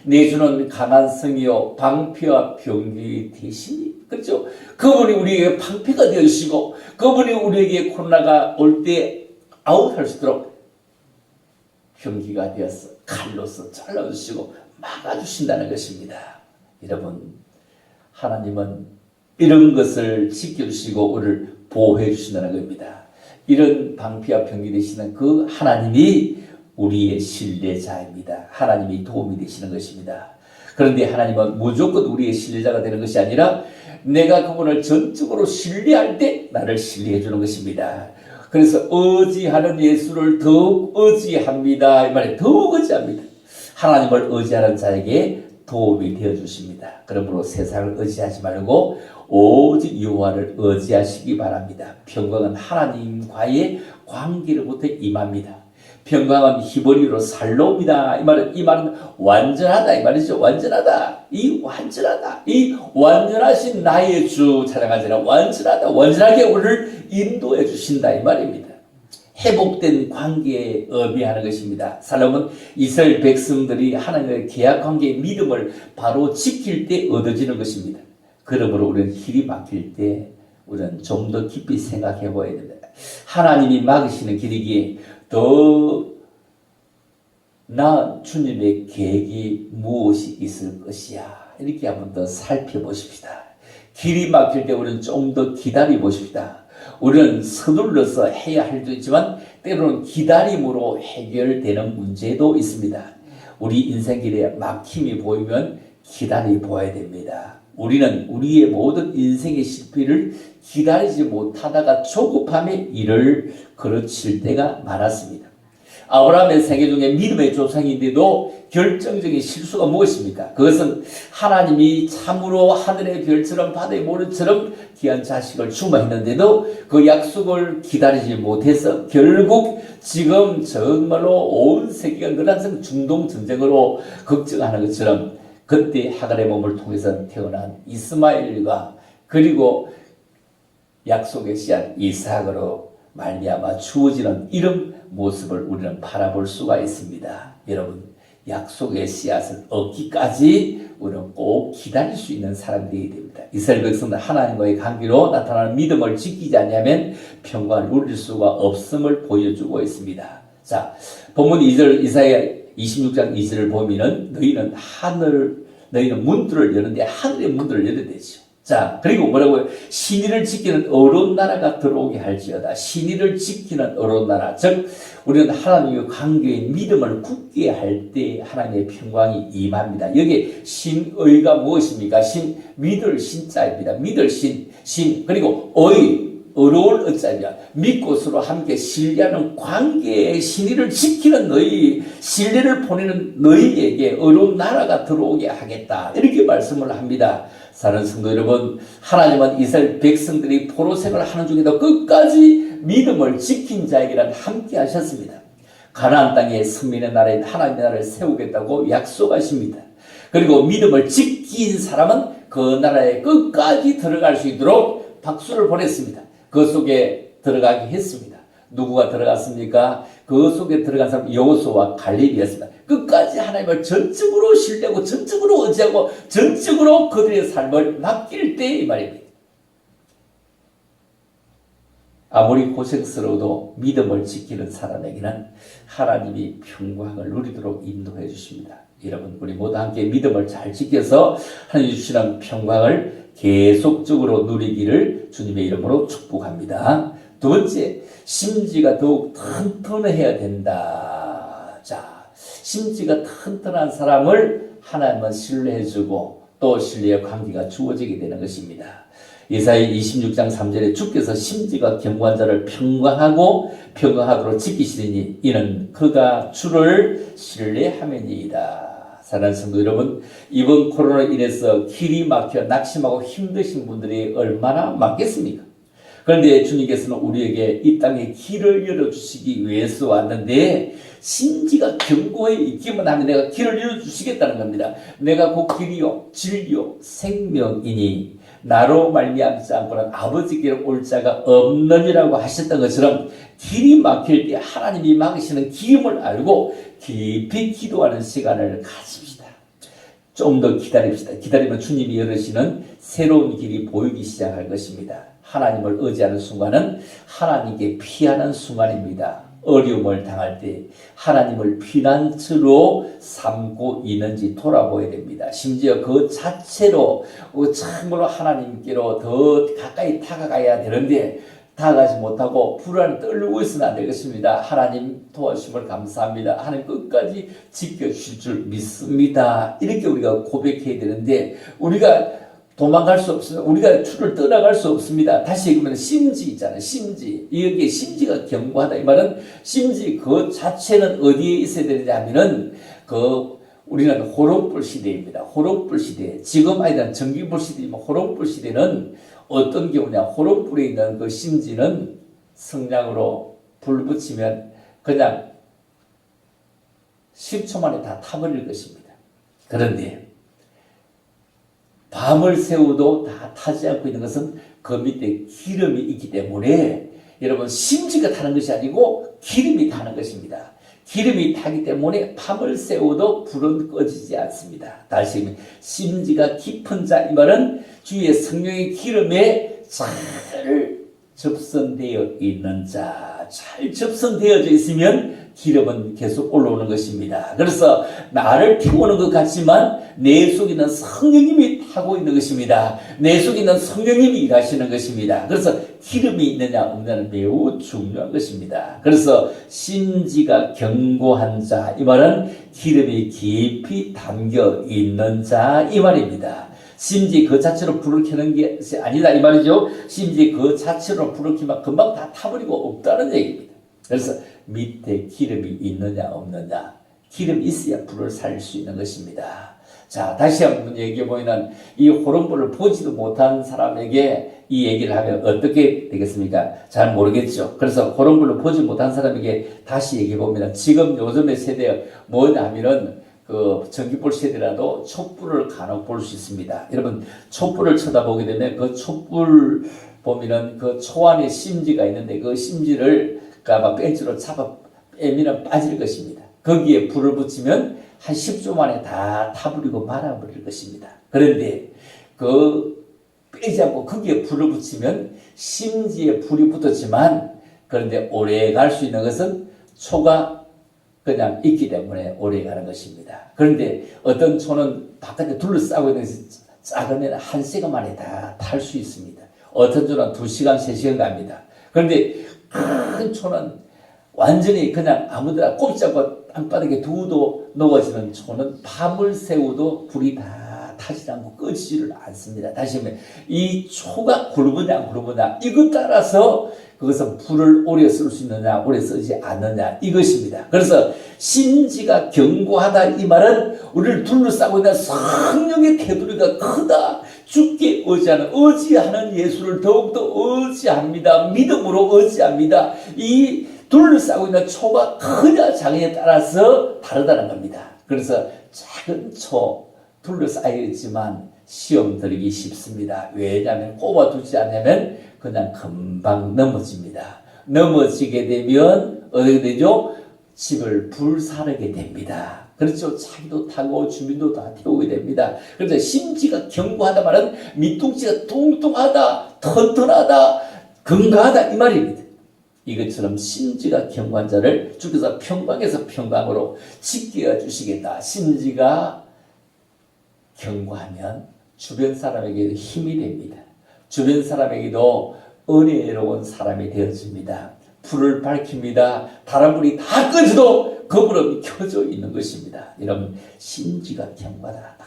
내 주는 강한 성이요 방패와 병기 대신이, 그렇죠? 그분이 우리에게 방패가 되어주시고 그분이 우리에게 코로나가 올 때 아웃할 수 있도록 병기가 되어서 칼로서 잘라주시고 막아주신다는 것입니다. 여러분, 하나님은 이런 것을 지켜주시고 우리를 보호해 주신다는 겁니다. 이런 방패와 병기 되시는 그 하나님이 우리의 신뢰자입니다. 하나님이 도움이 되시는 것입니다. 그런데 하나님은 무조건 우리의 신뢰자가 되는 것이 아니라 내가 그분을 전적으로 신뢰할 때 나를 신뢰해 주는 것입니다. 그래서 의지하는 예수를 더욱 의지합니다. 이 말에 더욱 의지합니다. 하나님을 의지하는 자에게 도움이 되어 주십니다. 그러므로 세상을 의지하지 말고 오직 여호와를 의지하시기 바랍니다. 평강은 하나님과의 관계로부터 임합니다. 평강은 히브리어로 살로입니다. 이 말은 완전하다 이 말이죠. 완전하다. 이 완전하신 나의 주 찬양하지라. 완전하다. 완전하게 우리를 인도해 주신다 이 말입니다. 회복된 관계에 의미하는 것입니다. 살롬은 이스라엘 백성들이 하나님의 계약 관계의 믿음을 바로 지킬 때 얻어지는 것입니다. 그러므로 우리는 길이 막힐 때 우리는 좀 더 깊이 생각해 보아야 됩니다. 하나님이 막으시는 길이기에 더 나은 주님의 계획이 무엇이 있을 것이야. 이렇게 한번 더 살펴보십시다. 길이 막힐 때 우리는 좀 더 기다려 보십시다. 우리는 서둘러서 해야 할 수도 있지만 때로는 기다림으로 해결되는 문제도 있습니다. 우리 인생길에 막힘이 보이면 기다려 보아야 됩니다. 우리는 우리의 모든 인생의 실패를 기다리지 못하다가 조급함에 이를 그르칠 때가 많았습니다. 아브라함의 생애 중에 믿음의 조상인데도 결정적인 실수가 무엇입니까? 그것은 하나님이 참으로 하늘의 별처럼 바다의 모래처럼 귀한 자식을 주마했는데도 그 약속을 기다리지 못해서 결국 지금 정말로 온 세계가 늘 항상 중동 전쟁으로 걱정하는 것처럼 그때 하갈의 몸을 통해서 태어난 이스마엘과 그리고 약속의 씨앗 이삭으로 말미암아 주어지는 이런 모습을 우리는 바라볼 수가 있습니다. 여러분, 약속의 씨앗을 얻기까지 우리는 꼭 기다릴 수 있는 사람들이 됩니다. 이스라엘 백성들 하나님과의 관계로 나타나는 믿음을 지키지 않으면 평강을 누릴 수가 없음을 보여주고 있습니다. 자, 본문 2절 이사야 26장 2절을 보면은 너희는 문들을 여는데 하늘의 문들을 열어야 되죠. 자, 그리고 뭐라고요? 신의를 지키는 어려운 나라가 들어오게 할지어다. 신의를 지키는 어려운 나라. 즉, 우리는 하나님의 관계의 믿음을 굳게 할 때 하나님의 평강이 임합니다. 여기 신의가 무엇입니까? 믿을 신자입니다. 믿을 신, 그리고 어려울 의자입니다. 믿고 서로 함께 신뢰하는 관계의 신의를 지키는 너희, 신뢰를 보내는 너희에게 어려운 나라가 들어오게 하겠다. 이렇게 말씀을 합니다. 사랑하는 성도 여러분, 하나님은 이스라엘 백성들이 포로생활을 하는 중에도 끝까지 믿음을 지킨 자에게는 함께 하셨습니다. 가나안 땅에 선민의 나라인 하나님의 나라를 세우겠다고 약속하십니다. 그리고 믿음을 지킨 사람은 그 나라에 끝까지 들어갈 수 있도록 박수를 보냈습니다. 그 속에 들어가게 했습니다. 누구가 들어갔습니까? 그 속에 들어간 사람 여호수아와 갈렙이었습니다. 끝까지 하나님을 전적으로 신뢰하고 전적으로 의지하고 전적으로 그들의 삶을 맡길 때 이 말입니다. 아무리 고생스러워도 믿음을 지키는 사람에게는 하나님이 평강을 누리도록 인도해 주십니다. 여러분, 우리 모두 함께 믿음을 잘 지켜서 하나님 주시는 평강을 계속적으로 누리기를 주님의 이름으로 축복합니다. 두 번째, 심지가 더욱 튼튼해야 된다. 자, 심지가 튼튼한 사람을 하나님은 신뢰해주고 또 신뢰의 관계가 주어지게 되는 것입니다. 이사야 26장 3절에 주께서 심지가 견고한 자를 평강하도록 지키시리니 이는 그가 주를 신뢰함이니이다. 사랑하는 성도 여러분, 이번 코로나로 인해서 길이 막혀 낙심하고 힘드신 분들이 얼마나 많겠습니까? 그런데 주님께서는 우리에게 이 땅에 길을 열어주시기 위해서 왔는데 심지가 견고해 있기만 하면 내가 길을 열어주시겠다는 겁니다. 내가 곧 길이요 진리요 생명이니 나로 말미암지 않고는 아버지께로 올 자가 없느니라고 하셨던 것처럼 길이 막힐 때 하나님이 막으시는 기임을 알고 깊이 기도하는 시간을 가집시다. 좀 더 기다립시다. 기다리면 주님이 열으시는 새로운 길이 보이기 시작할 것입니다. 하나님을 의지하는 순간은 하나님께 피하는 순간입니다. 어려움을 당할 때 하나님을 피난처로 삼고 있는지 돌아보아야 됩니다. 심지어 그 자체로 참으로 하나님께로 더 가까이 다가가야 되는데 다가가지 못하고 불안에 떨고 있으면 안 되겠습니다. 하나님 도와주심을 감사합니다. 하나님 끝까지 지켜주실 줄 믿습니다. 이렇게 우리가 고백해야 되는데 우리가 도망갈 수 없습니다. 우리가 주를 떠나갈 수 없습니다. 다시 얘기하면 심지 있잖아요. 심지. 여기에 심지가 견고하다. 이 말은 심지 그 자체는 어디에 있어야 되느냐 하면은 우리는 호롱불 시대입니다. 호롱불 시대. 지금 아니라 전기불 시대이면 호롱불 시대는 어떤 경우냐. 호롱불에 있는 그 심지는 성냥으로 불 붙이면 그냥 10초 만에 다 타버릴 것입니다. 그런데 밤을 새우도 다 타지 않고 있는 것은 그 밑에 기름이 있기 때문에 여러분 심지가 타는 것이 아니고 기름이 타는 것입니다. 기름이 타기 때문에 밤을 새우도 불은 꺼지지 않습니다. 다시 심지가 깊은 자 이 말은 주의 성령의 기름에 잘 접선되어 있는 자, 잘 접선되어져 있으면 기름은 계속 올라오는 것입니다. 그래서 나를 태우는 것 같지만 내 속에 있는 성령님이 타고 있는 것입니다. 내 속에 있는 성령님이 일하시는 것입니다. 그래서 기름이 있느냐 없느냐는 매우 중요한 것입니다. 그래서 심지가 견고한 자, 이 말은 기름이 깊이 담겨 있는 자 이 말입니다. 심지 그 자체로 불을 켜는 게 아니다 이 말이죠. 심지 그 자체로 불을 켜면 금방 다 타버리고 없다는 얘기입니다. 그래서 밑에 기름이 있느냐 없느냐, 기름이 있어야 불을 살릴 수 있는 것입니다. 자, 다시 한번 얘기해 보면 이 호롱불을 보지도 못한 사람에게 이 얘기를 하면 어떻게 되겠습니까? 잘 모르겠죠. 그래서 호롱불을 보지 못한 사람에게 다시 얘기해 보면 지금 요즘의 세대 뭐냐 하면은 그 전기불 세대라도 촛불을 간혹 볼 수 있습니다. 여러분 촛불을 쳐다보게 되면 그 촛불 보면은 그 초 안에 심지가 있는데 그 심지를 막 벤치로 잡아 빼면 빠질 것입니다. 거기에 불을 붙이면 한 10초 만에 다 타버리고 말아버릴 것입니다. 그런데 그 빼지 않고 거기에 불을 붙이면 심지에 불이 붙었지만 그런데 오래 갈 수 있는 것은 초가 그냥 있기 때문에 오래 가는 것입니다. 그런데 어떤 초는 바깥에 둘러싸고 있는 것이 작으면 한 시간 만에 다 탈 수 있습니다. 어떤 초는 2시간, 3시간 갑니다. 그런데 큰 초는 완전히 그냥 아무데나 꼼짝고 땅바닥에 두어도 녹아지는 초는 밤을 새우도 불이 다 타지 않고 꺼지지를 않습니다. 다시 한번 이 초가 굵으냐 안 굵으냐 이것 따라서 그것은 불을 오래 쓸 수 있느냐 오래 쓰지 않느냐 이것입니다. 그래서 심지가 견고하다 이 말은 우리를 둘러싸고 있는 성령의 테두리가 크다. 주께 의지하는 예수를 더욱더 의지합니다. 믿음으로 의지합니다. 이 둘러싸고 있는 초가 크냐 작으냐에 따라서 다르다는 겁니다. 그래서 작은 초 둘러싸여 있지만 시험 들기 쉽습니다. 왜냐하면 꼽아두지 않으면 그냥 금방 넘어집니다. 넘어지게 되면 어떻게 되죠? 집을 불사르게 됩니다. 그렇죠. 자기도 타고 주민도 다 태우게 됩니다. 그래서 심지가 견고하다 말은 밑둥지가 뚱뚱하다, 튼튼하다, 건강하다 이 말입니다. 이것처럼 심지가 견고한 자를 주께서 평강에서 평강으로 지켜 주시겠다. 심지가 견고하면 주변 사람에게도 힘이 됩니다. 주변 사람에게도 은혜로운 사람이 되어집니다. 불을 밝힙니다. 다른 불이 다 꺼져도 그 불은 켜져 있는 것입니다. 여러분 심지가 견고하다.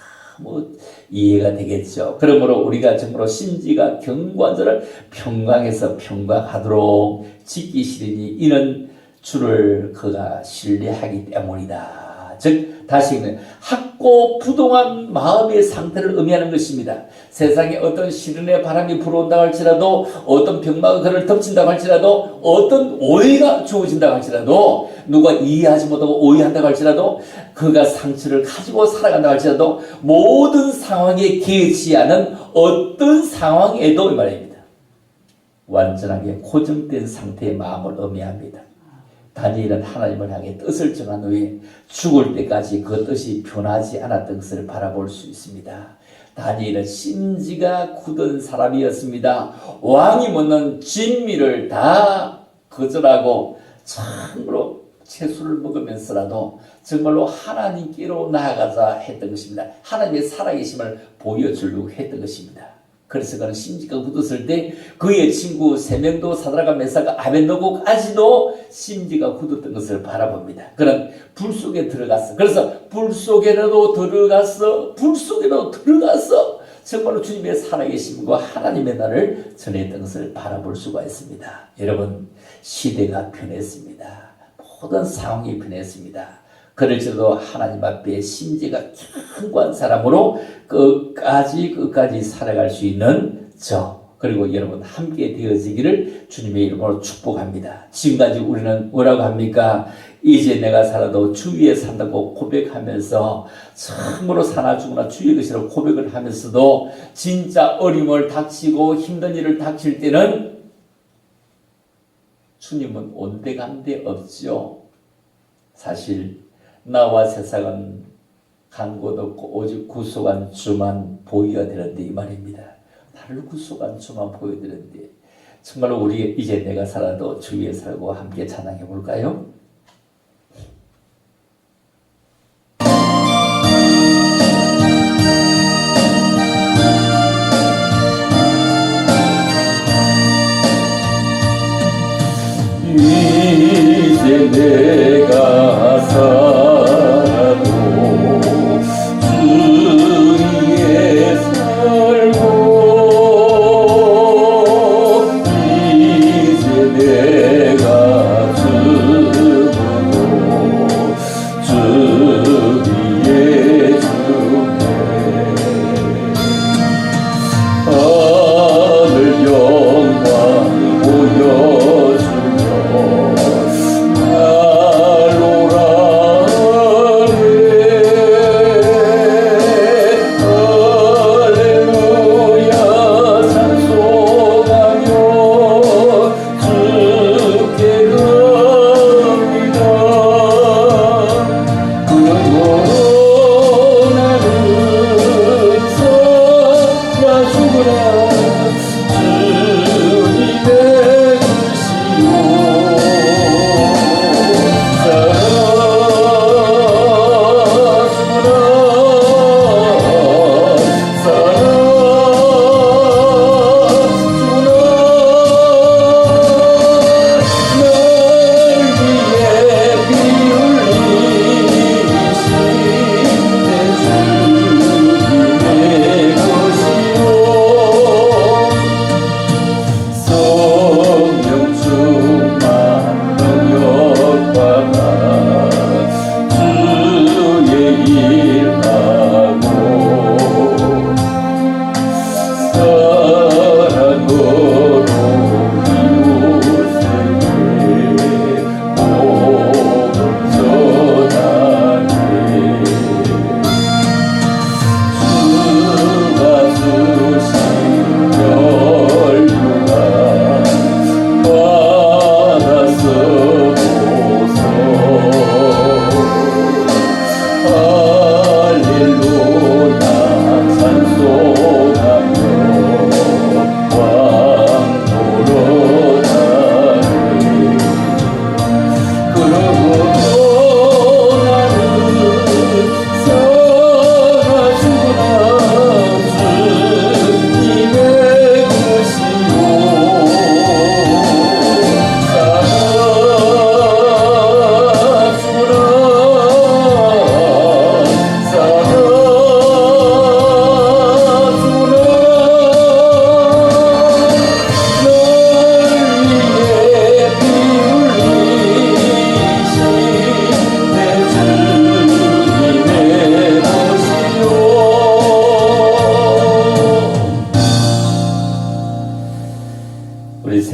이해가 되겠죠. 그러므로 우리가 정말로 심지가 견고한 자를 평강에서 평강하도록 지키시리니 이는 주를 그가 신뢰하기 때문이다. 즉 다시 학고 부동한 마음의 상태를 의미하는 것입니다. 세상에 어떤 시련의 바람이 불어온다고 할지라도 어떤 병마가 그를 덮친다고 할지라도 어떤 오해가 주어진다고 할지라도 누가 이해하지 못하고 오해한다고 할지라도 그가 상처를 가지고 살아간다고 할지라도 모든 상황에 개의치 않은 어떤 상황에도 이 말입니다. 완전하게 고정된 상태의 마음을 의미합니다. 다니엘은 하나님을 향해 뜻을 정한 후에 죽을 때까지 그 뜻이 변하지 않았던 것을 바라볼 수 있습니다. 다니엘은 심지가 굳은 사람이었습니다. 왕이 묻는 진미를 다 거절하고 참으로 채소를 먹으면서라도 정말로 하나님께로 나아가자 했던 것입니다. 하나님의 살아계심을 보여주려고 했던 것입니다. 그래서 그는 심지가 굳었을 때 그의 친구 3명도 사드락과 메사가 아벤노고까지도 심지가 굳었던 것을 바라봅니다. 그는 불 속에 들어갔어. 그래서 불 속에라도 들어가서 정말로 주님의 살아계심과 하나님의 나를 전했던 것을 바라볼 수가 있습니다. 여러분, 시대가 변했습니다. 모든 상황이 변했습니다. 그럴지라도 하나님 앞에 심지가 견고한 사람으로 끝까지 살아갈 수 있는 그리고 여러분 함께 되어지기를 주님의 이름으로 축복합니다. 지금까지 우리는 뭐라고 합니까? 이제 내가 살아도 주 위에 산다고 고백하면서 참으로 사나 죽으나 주의 것이라고 고백을 하면서도 진짜 어려움을 닥치고 힘든 일을 닥칠 때는 주님은 온데간데 없죠. 사실 나와 세상은 간 곳 없고 오직 구속한 주만 보여야 되는데 이 말입니다. 나를 구속한 주만 보여야 되는데 정말로 우리 이제 내가 살아도 주 위에 살고 함께 찬양해 볼까요? 이제 내가 살아도 주 위에 살고 이제 내가 죽어도 주 위에 죽네 하늘 영광 보여주며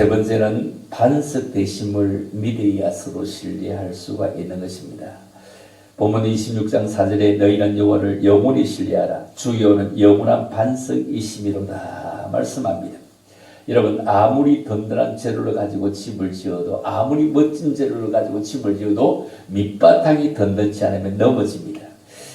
세 번째는 반석되심을 믿어야 서로 신뢰할 수가 있는 것입니다. 본문 26장 4절에 너희는 여호와를 영원히 신뢰하라. 주 여호와는 영원한 반석이심이로다 말씀합니다. 여러분, 아무리 든든한 재료를 가지고 집을 지어도, 아무리 멋진 재료를 가지고 집을 지어도 밑바탕이 든든치 않으면 넘어집니다.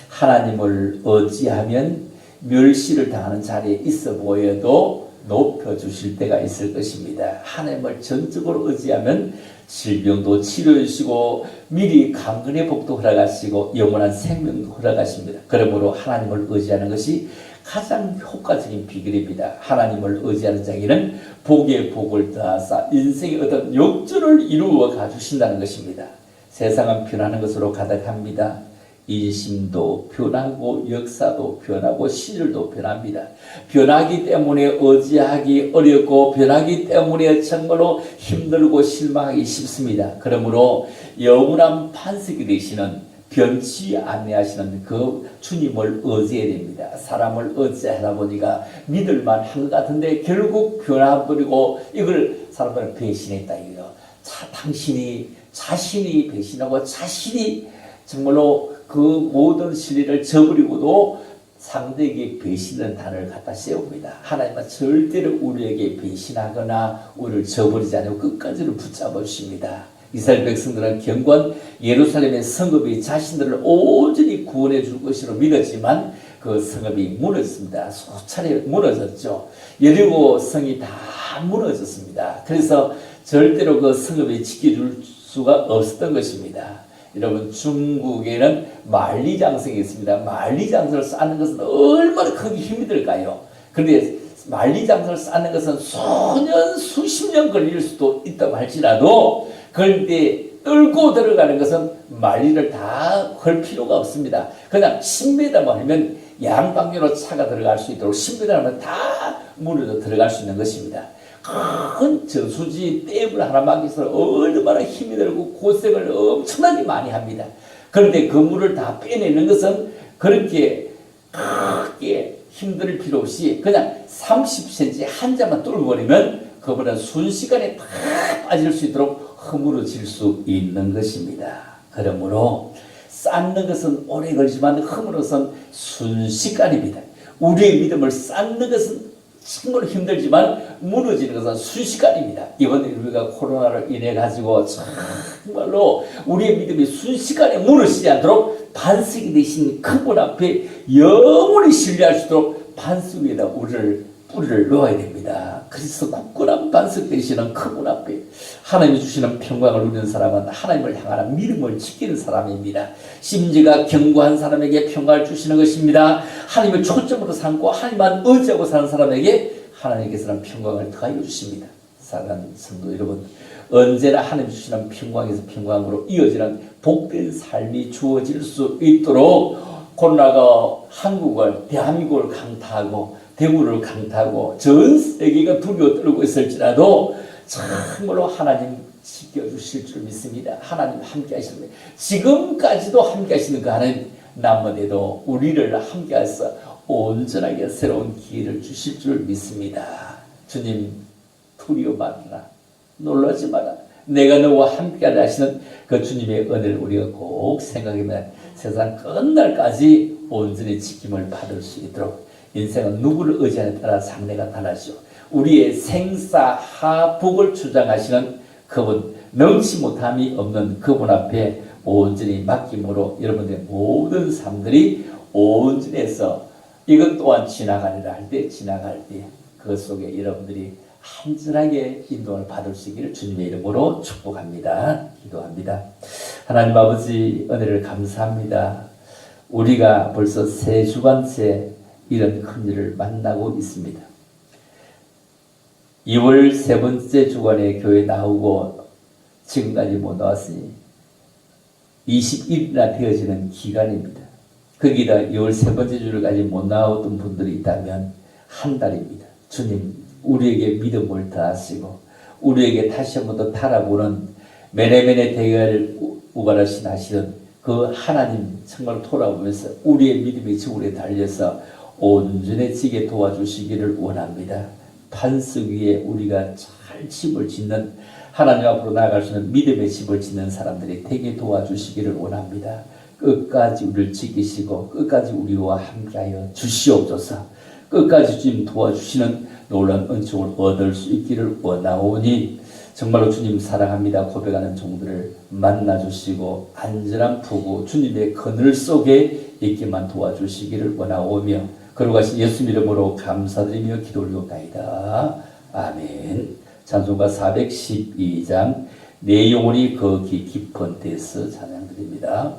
하나님을 의지하면 멸시를 당하는 자리에 있어 보여도 높여주실 때가 있을 것입니다. 하나님을 전적으로 의지하면 질병도 치료해 주시고 미리 강건의 복도 허락하시고 영원한 생명도 허락하십니다. 그러므로 하나님을 의지하는 것이 가장 효과적인 비결입니다. 하나님을 의지하는 자에게는 복에 복을 더하사 인생의 어떤 욕조를 이루어 가주신다는 것입니다. 세상은 변하는 것으로 가득합니다. 인심도 변하고 역사도 변하고 시절도 변합니다. 변하기 때문에 의지하기 어렵고 변하기 때문에 정말로 힘들고 실망하기 쉽습니다. 그러므로 영원한 반석이 되시는 변치 아니하시는 그 주님을 의지해야 됩니다. 사람을 의지하다 보니까 믿을만 한 것 같은데 결국 변화버리고 이걸 사람들은 배신했다 이거요. 당신이 자신이 배신하고 자신이 정말로 그 모든 진리를 저버리고도 상대에게 배신하는 단어를 갖다 세웁니다. 하나님은 절대로 우리에게 배신하거나 우리를 저버리지 않고 끝까지를 붙잡아 주십니다. 이스라엘 백성들은 경건 예루살렘의 성읍이 자신들을 온전히 구원해 줄 것으로 믿었지만 그 성읍이 무너졌습니다. 수차례 무너졌죠. 여리고 성이 다 무너졌습니다. 그래서 절대로 그 성읍이 지켜줄 수가 없었던 것입니다. 여러분, 중국에는 만리장성이 있습니다. 만리장성을 쌓는 것은 얼마나 크게 힘이 들까요? 그런데 만리장성을 쌓는 것은 수년 수십 년 걸릴 수도 있다고 할지라도 그런데 뚫고 들어가는 것은 만리를 다 걸 필요가 없습니다. 그냥 10m만 하면 양방향으로 차가 들어갈 수 있도록 10m 하면 다 문으로 들어갈 수 있는 것입니다. 큰 저수지 댐을 하나 막기 위해서 얼마나 힘이 들고 고생을 엄청나게 많이 합니다. 그런데 그 물을 다 빼내는 것은 그렇게 크게 힘들 필요 없이 그냥 30cm 한 자만 뚫고 버리면 그보다 순식간에 다 빠질 수 있도록 허물어질 수 있는 것입니다. 그러므로 쌓는 것은 오래 걸리지만 허물어서는 순식간입니다. 우리의 믿음을 쌓는 것은 정말 힘들지만 무너지는 것은 순식간입니다. 이번에 우리가 코로나로 인해 가지고 정말로 우리의 믿음이 순식간에 무너지지 않도록 반석이 되신 그분 앞에 영원히 신뢰할 수 있도록 반석 위에다 우리를 뿌리를 놓아야 됩니다. 그래서 굳건한 반석 되시는 그분 앞에 하나님이 주시는 평강을 누리는 사람은 하나님을 향하는 믿음을 지키는 사람입니다. 심지가 견고한 사람에게 평강을 주시는 것입니다. 하나님을 초점으로 삼고 하나님만 의지하고 사는 사람에게 하나님께서는 평강을 더하여 주십니다. 사랑하는 성도 여러분, 언제나 하나님 주시는 평강에서 평강으로 이어지는 복된 삶이 주어질 수 있도록 코로나가 한국을 대한민국을 강타하고 대구를 강타하고 전 세계가 두려워 떨고 있을지라도 정말로 하나님 지켜주실 줄 믿습니다. 하나님 함께 하십니다. 지금까지도 함께 하시는 그 하나님 남은에도 우리를 함께 하셔서 온전하게 새로운 기회를 주실 줄 믿습니다. 주님, 두려워 말라, 놀라지 마라. 내가 너와 함께 하시는 그 주님의 은혜를 우리가 꼭 생각하면 세상 끝날까지 온전히 지킴을 받을 수 있도록 인생은 누구를 의지하느냐에 따라 상례가 달라지죠. 우리의 생사하복을 주장하시는 그분, 능치 못함이 없는 그분 앞에 온전히 맡김으로 여러분들의 모든 삶들이 온전히 해서 이것 또한 지나가리라 할 때 지나갈 때 그 속에 여러분들이 안전하게 인도를 받을 수 있기를 주님의 이름으로 축복합니다. 기도합니다. 하나님 아버지 은혜를 감사합니다. 우리가 벌써 세 주간째 이런 큰 일을 만나고 있습니다. 2월 세 번째 주간에 교회 나오고 지금까지 못 나왔으니 20일이나 되어지는 기간입니다. 거기다 2월 세 번째 주일까지 못 나왔던 분들이 있다면 한 달입니다. 주님, 우리에게 믿음을 더하시고 우리에게 다시 한 번 더 달아보는 메네메네 대결을 우발하신 하시는 그 하나님 정말 돌아보면서 우리의 믿음의 저울에 달려서 온전해지게 도와주시기를 원합니다. 반석 위에 우리가 잘 집을 짓는 하나님 앞으로 나아갈 수 있는 믿음의 집을 짓는 사람들이 되게 도와주시기를 원합니다. 끝까지 우리를 지키시고 끝까지 우리와 함께하여 주시옵소서. 끝까지 주님 도와주시는 놀라운 은총을 얻을 수 있기를 원하오니 정말로 주님 사랑합니다 고백하는 종들을 만나주시고 안전한 부구 주님의 그늘 속에 있기만 도와주시기를 원하오며 거룩하신 예수 이름으로 감사드리며 기도 올리옵나이다. 아멘. 찬송가 412장 내 영혼이 거기 깊은 데서 찬양드립니다.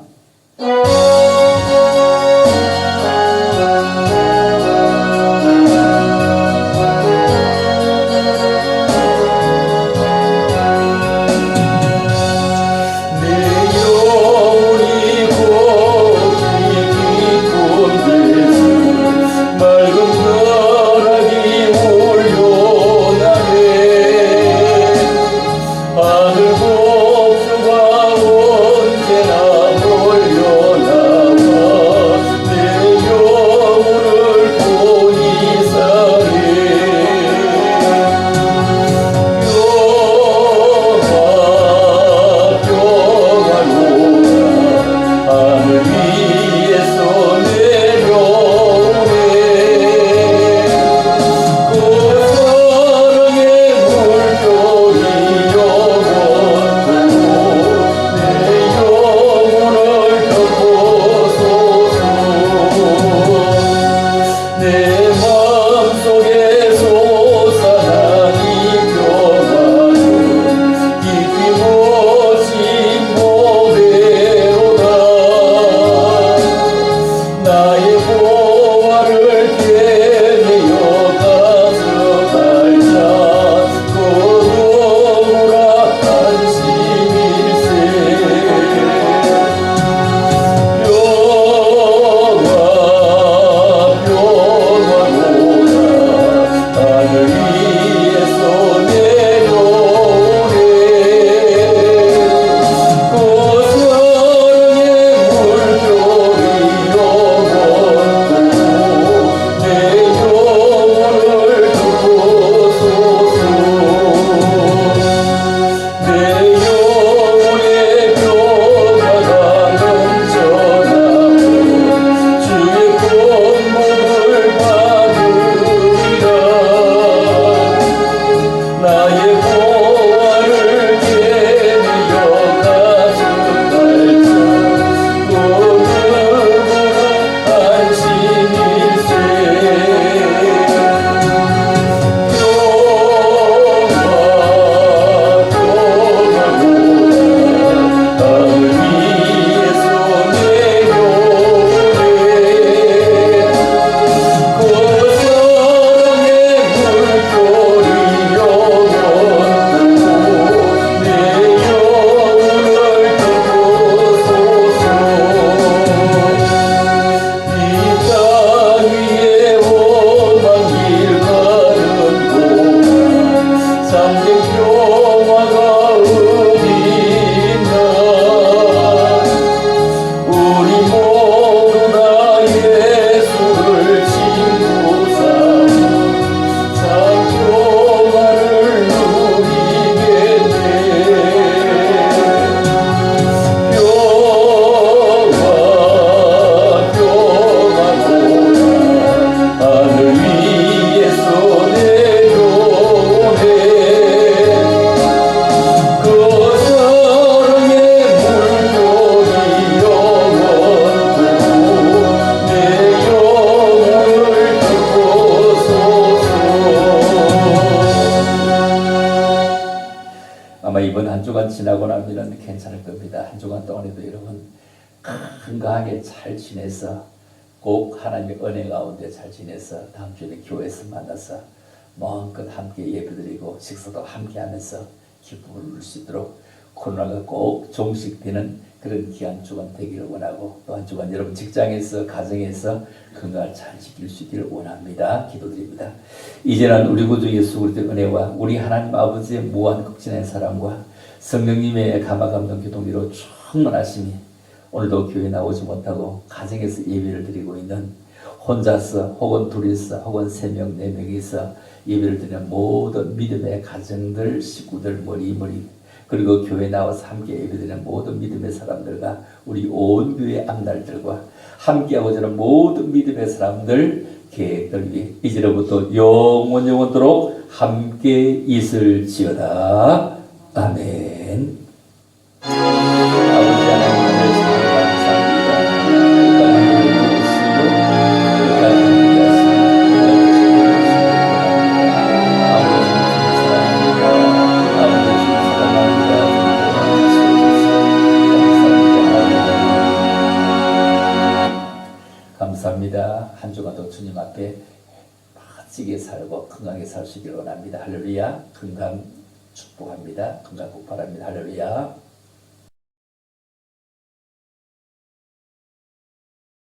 내 영혼이 거기 나의 보화를 되뇌어 가져갈 자 또 누구나 안심일세 아마 이번 한 주간 지나고 나면 괜찮을 겁니다. 한 주간 동안에도 여러분 건강하게 잘 지내서 꼭 하나님의 은혜 가운데 잘 지내서 다음 주에 교회에서 만나서 마음껏 함께 예배드리고 식사도 함께 하면서 기쁨을 누릴 수 있도록 코로나가 꼭 종식되는 그런 귀한 주간 되기를 원하고 또 한 주간 여러분 직장에서 가정에서 건강을 잘 지킬 수 있기를 원합니다. 기도드립니다. 이제는 우리 구주 예수 그리스도의 은혜와 우리 하나님 아버지의 무한 극진한 사랑과 성령님의 감화감동 교통비로 충만하심이 오늘도 교회 나오지 못하고 가정에서 예배를 드리고 있는 혼자서 혹은 둘이서 혹은 3명 4명이서 예배를 드리는 모든 믿음의 가정들 식구들 머리 그리고 교회 나와서 함께 예배드리는 모든 믿음의 사람들과 우리 온 교회 앞날들과 함께하고 저는 모든 믿음의 사람들 계획들 위해 이제로부터 영원토록 함께 있을지어다. 아멘. 아버지 하나님 감사합니다. 한 주간도 주님 앞에 멋지게 살고 건강하게 살 수 있기를 원합니다. 할렐루야. 건강 축복합니다. 건강 복 바랍니다. 할렐루야.